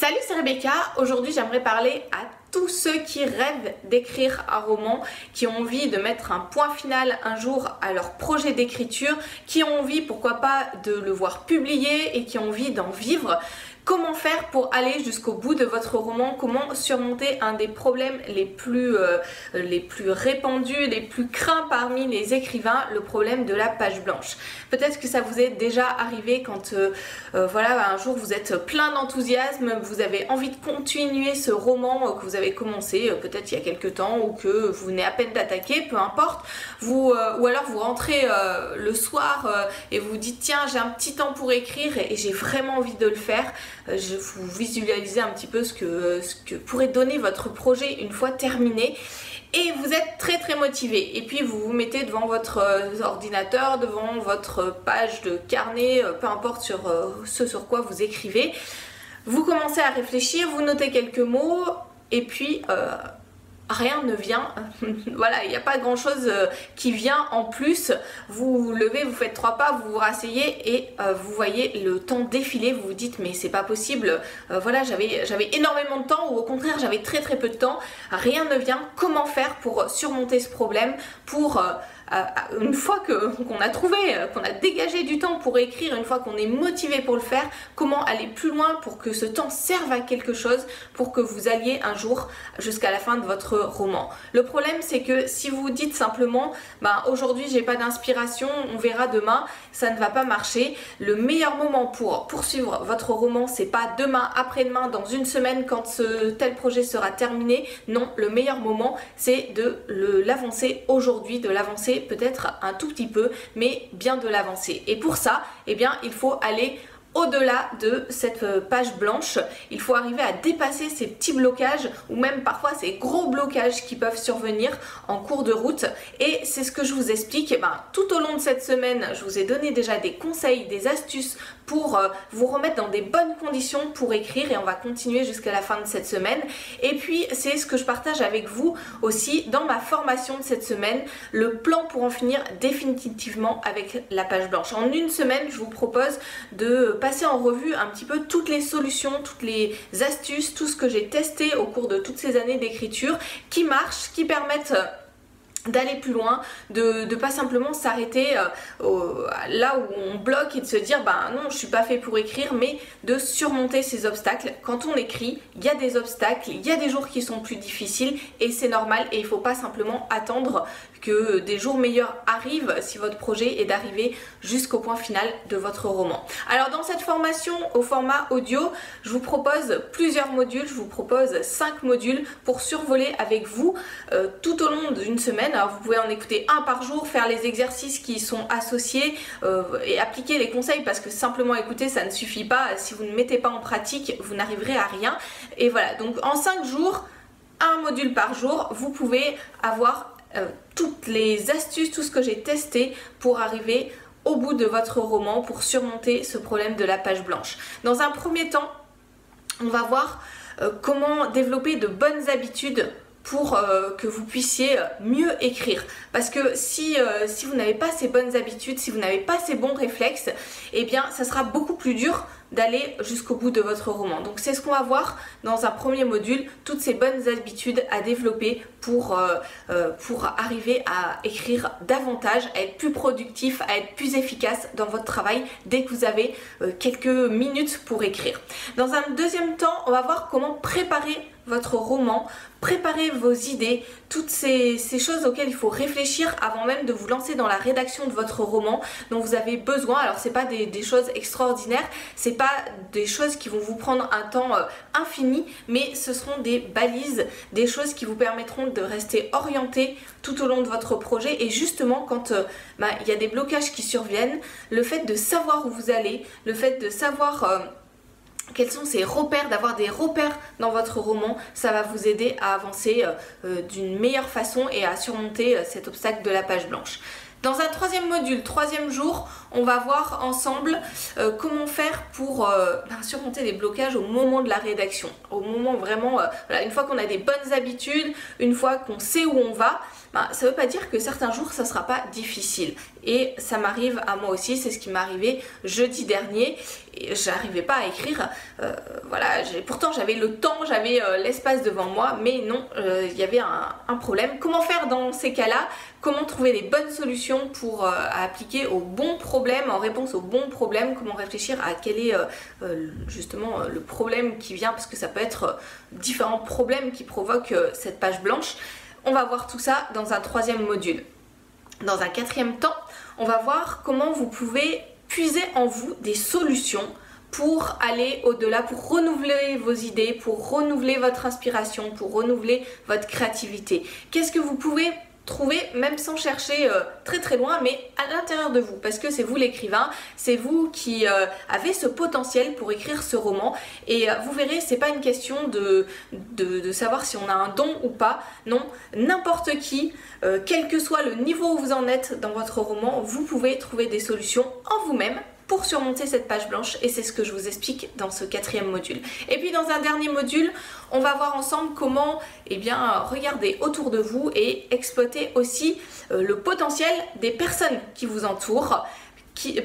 Salut, c'est Rebecca. Aujourd'hui, j'aimerais parler à tous ceux qui rêvent d'écrire un roman, qui ont envie de mettre un point final un jour à leur projet d'écriture, qui ont envie, pourquoi pas, de le voir publié et qui ont envie d'en vivre. Comment faire pour aller jusqu'au bout de votre roman? Comment surmonter un des problèmes les plus répandus, les plus craints parmi les écrivains, le problème de la page blanche? Peut-être que ça vous est déjà arrivé quand voilà, un jour vous êtes plein d'enthousiasme, vous avez envie de continuer ce roman que vous avez commencé peut-être il y a quelques temps ou que vous venez à peine d'attaquer, peu importe. Ou alors vous rentrez le soir et vous dites tiens, j'ai un petit temps pour écrire et j'ai vraiment envie de le faire. Je vous visualisez un petit peu ce que pourrait donner votre projet une fois terminé et vous êtes très motivé, et puis vous vous mettez devant votre ordinateur, devant votre page de carnet, peu importe sur ce sur quoi vous écrivez. Vous commencez à réfléchir, vous notez quelques mots et puis rien ne vient. Voilà, il n'y a pas grand chose qui vient en plus. Vous vous levez, vous faites 3 pas, vous vous rasseyez et vous voyez le temps défiler. Vous vous dites mais c'est pas possible, voilà, j'avais énormément de temps, ou au contraire j'avais très peu de temps. Rien ne vient. Comment faire pour surmonter ce problème, pour une fois qu'on a trouvé, qu'on a dégagé du temps pour écrire, une fois qu'on est motivé pour le faire, comment aller plus loin pour que ce temps serve à quelque chose, pour que vous alliez un jour jusqu'à la fin de votre roman. Le problème, c'est que si vous dites simplement aujourd'hui j'ai pas d'inspiration, on verra demain, ça ne va pas marcher. Le meilleur moment pour poursuivre votre roman, c'est pas demain, après-demain, dans une semaine quand tel projet sera terminé. Non, le meilleur moment, c'est de l'avancer aujourd'hui, de l'avancer peut-être un tout petit peu, mais bien de l'avancer. Et pour ça, eh bien, il faut aller au-delà de cette page blanche. Il faut arriver à dépasser ces petits blocages ou même parfois ces gros blocages qui peuvent survenir en cours de route, et c'est ce que je vous explique. Tout au long de cette semaine, je vous ai donné déjà des conseils, des astuces pour vous remettre dans des bonnes conditions pour écrire, et on va continuer jusqu'à la fin de cette semaine. Et puis c'est ce que je partage avec vous aussi dans ma formation de cette semaine, le plan pour en finir définitivement avec la page blanche. En une semaine, je vous propose de passer en revue un petit peu toutes les solutions, toutes les astuces, tout ce que j'ai testé au cours de toutes ces années d'écriture qui marchent, qui permettent d'aller plus loin, de pas simplement s'arrêter là où on bloque et de se dire non, je suis pas fait pour écrire, mais de surmonter ces obstacles. Quand on écrit, il y a des obstacles, il y a des jours qui sont plus difficiles et c'est normal, et il faut pas simplement attendre que des jours meilleurs arrivent si votre projet est d'arriver jusqu'au point final de votre roman. Alors dans cette formation au format audio, je vous propose plusieurs modules, je vous propose 5 modules pour survoler avec vous tout au long d'une semaine. Alors vous pouvez en écouter un par jour, faire les exercices qui y sont associés et appliquer les conseils, parce que simplement écouter ça ne suffit pas. Si vous ne mettez pas en pratique, vous n'arriverez à rien. Et voilà, donc en 5 jours, un module par jour, vous pouvez avoir toutes les astuces, tout ce que j'ai testé pour arriver au bout de votre roman, pour surmonter ce problème de la page blanche. Dans un premier temps, on va voir comment développer de bonnes habitudes pour que vous puissiez mieux écrire. Parce que si vous n'avez pas ces bonnes habitudes, si vous n'avez pas ces bons réflexes, eh bien ça sera beaucoup plus dur d'aller jusqu'au bout de votre roman. Donc c'est ce qu'on va voir dans un premier module, toutes ces bonnes habitudes à développer pour arriver à écrire davantage, à être plus productif, à être plus efficace dans votre travail dès que vous avez quelques minutes pour écrire. Dans un deuxième temps, on va voir comment préparer votre roman, préparer vos idées, toutes ces choses auxquelles il faut réfléchir avant même de vous lancer dans la rédaction de votre roman dont vous avez besoin. Alors c'est pas des choses extraordinaires, c'est pas des choses qui vont vous prendre un temps infini, mais ce seront des balises, des choses qui vous permettront de rester orienté tout au long de votre projet. Et justement quand il y a des blocages qui surviennent, le fait de savoir où vous allez, le fait de savoir quels sont ces repères, d'avoir des repères dans votre roman, ça va vous aider à avancer d'une meilleure façon et à surmonter cet obstacle de la page blanche. Dans un troisième module, troisième jour, on va voir ensemble comment faire pour surmonter les blocages au moment de la rédaction. Au moment vraiment, voilà, une fois qu'on a des bonnes habitudes, une fois qu'on sait où on va, ça ne veut pas dire que certains jours ça ne sera pas difficile. Et ça m'arrive à moi aussi, c'est ce qui m'est arrivé jeudi dernier. Et j'arrivais pas à écrire, voilà, pourtant j'avais le temps, j'avais l'espace devant moi, mais non, il y avait un problème. Comment faire dans ces cas-là? Comment trouver les bonnes solutions pour appliquer aux bons problèmes, en réponse aux bons problèmes? Comment réfléchir à quel est justement le problème qui vient, parce que ça peut être différents problèmes qui provoquent cette page blanche. On va voir tout ça dans un troisième module. Dans un quatrième temps, on va voir comment vous pouvez puiser en vous des solutions pour aller au-delà, pour renouveler vos idées, pour renouveler votre inspiration, pour renouveler votre créativité. Qu'est-ce que vous pouvez trouver même sans chercher très très loin, mais à l'intérieur de vous, parce que c'est vous l'écrivain, c'est vous qui avez ce potentiel pour écrire ce roman. Et vous verrez, c'est pas une question de savoir si on a un don ou pas. Non, n'importe qui, quel que soit le niveau où vous en êtes dans votre roman, vous pouvez trouver des solutions en vous-même pour surmonter cette page blanche, et c'est ce que je vous explique dans ce quatrième module. Et puis dans un dernier module, on va voir ensemble comment regarder autour de vous et exploiter aussi le potentiel des personnes qui vous entourent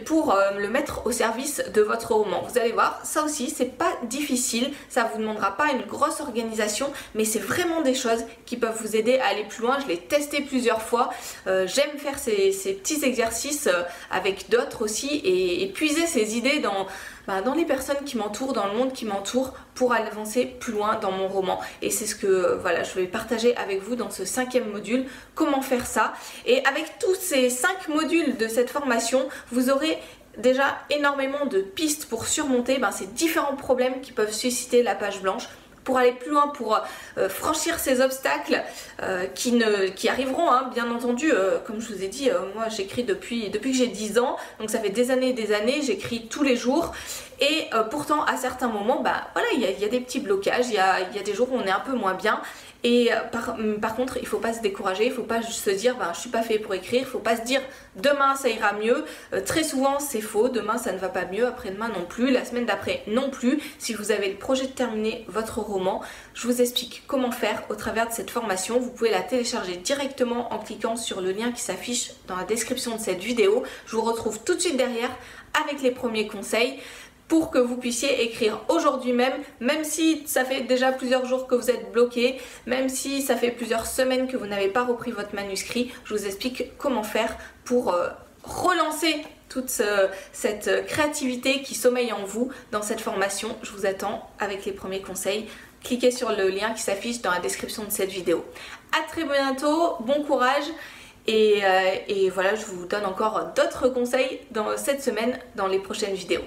pour le mettre au service de votre roman. Vous allez voir, ça aussi c'est pas difficile, ça vous demandera pas une grosse organisation, mais c'est vraiment des choses qui peuvent vous aider à aller plus loin. Je l'ai testé plusieurs fois, j'aime faire ces petits exercices avec d'autres aussi, et puiser ces idées dans les personnes qui m'entourent, dans le monde qui m'entoure, pour avancer plus loin dans mon roman. Et c'est ce que je vais partager avec vous dans ce cinquième module, comment faire ça. Et avec tous ces 5 modules de cette formation, vous aurez déjà énormément de pistes pour surmonter ces différents problèmes qui peuvent susciter la page blanche, pour aller plus loin, pour franchir ces obstacles qui arriveront, hein, bien entendu. Comme je vous ai dit, moi j'écris depuis que j'ai 10 ans, donc ça fait des années et des années, j'écris tous les jours. Et pourtant à certains moments, il y a des petits blocages, il y a des jours où on est un peu moins bien. Et par contre, il ne faut pas se décourager, il ne faut pas juste se dire je suis pas fait pour écrire, il ne faut pas se dire demain ça ira mieux. Très souvent c'est faux, demain ça ne va pas mieux, après-demain non plus, la semaine d'après non plus. Si vous avez le projet de terminer votre roman, je vous explique comment faire au travers de cette formation. Vous pouvez la télécharger directement en cliquant sur le lien qui s'affiche dans la description de cette vidéo. Je vous retrouve tout de suite derrière avec les premiers conseils, pour que vous puissiez écrire aujourd'hui même si ça fait déjà plusieurs jours que vous êtes bloqué, même si ça fait plusieurs semaines que vous n'avez pas repris votre manuscrit. Je vous explique comment faire pour relancer toute cette créativité qui sommeille en vous dans cette formation. Je vous attends avec les premiers conseils. Cliquez sur le lien qui s'affiche dans la description de cette vidéo. À très bientôt, bon courage. Et voilà, je vous donne encore d'autres conseils dans cette semaine dans les prochaines vidéos.